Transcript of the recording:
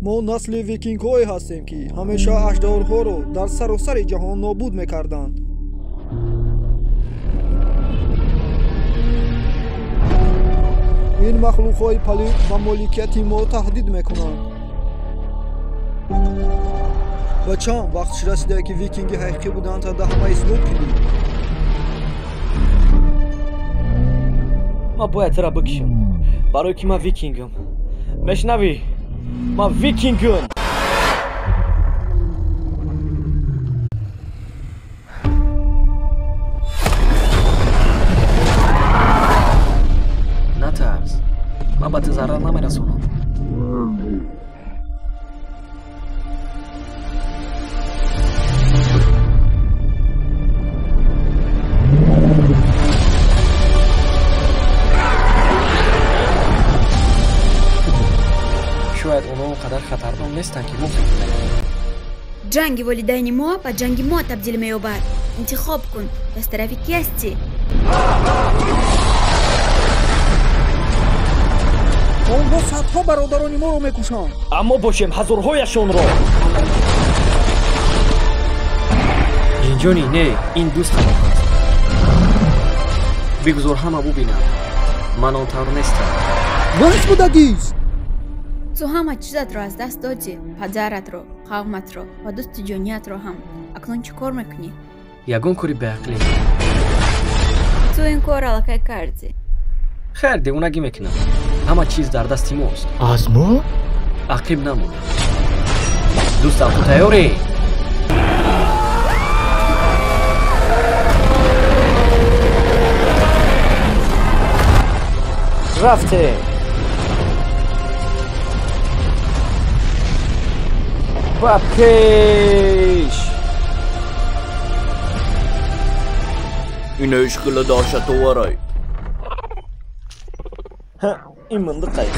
мо насли викингҳое ҳастем ки ҳамеша аҷдорҳоро дар саросари ҷаҳон нобуд мекарданд. ин махлуқҳои палид ба моликияти мо таҳдид мекунанд. бачам вақтш расида ки викинги ҳақиқӣ буданд та да ҳама исбот кунӣ. ман бояд тира бикишам барое ки ман викингам. мешнавӣ? ман викингам. натарс, ман ба ту зарар намерасонам. شاید اونا اونقدر خطرناک نیستن که ما فکر می‌کنیم. جنگ والدین ما به جنگ ما تبدیل می‌یابد. انتخاب کن. از طرف کی هستی؟ онҳо садҳо бародарони моро мекушанд. аммо бошем ҳазорҳояшонро. ҷинҷони не, ин дӯст ҳамон аст. бигузор ҳама бубинанд. ман он тавр нестам. баҳс будагист. تو همه چیزت رو از دست دادی. پدرت رو، قومت رو و دوست جانیت رو هم. اکنون چی کار میکنی؟ ягон кори беақлӣ. تو این کار علاقه کردی. خیر دیوونگی میکنم. ҳама чиз дар дасти мост. аз мо? ақиб намон. дӯстам ту тайёрӣ? рафтем. ба пеш. Ина ишқили даҳшатоварай. ин мындиқ қайд.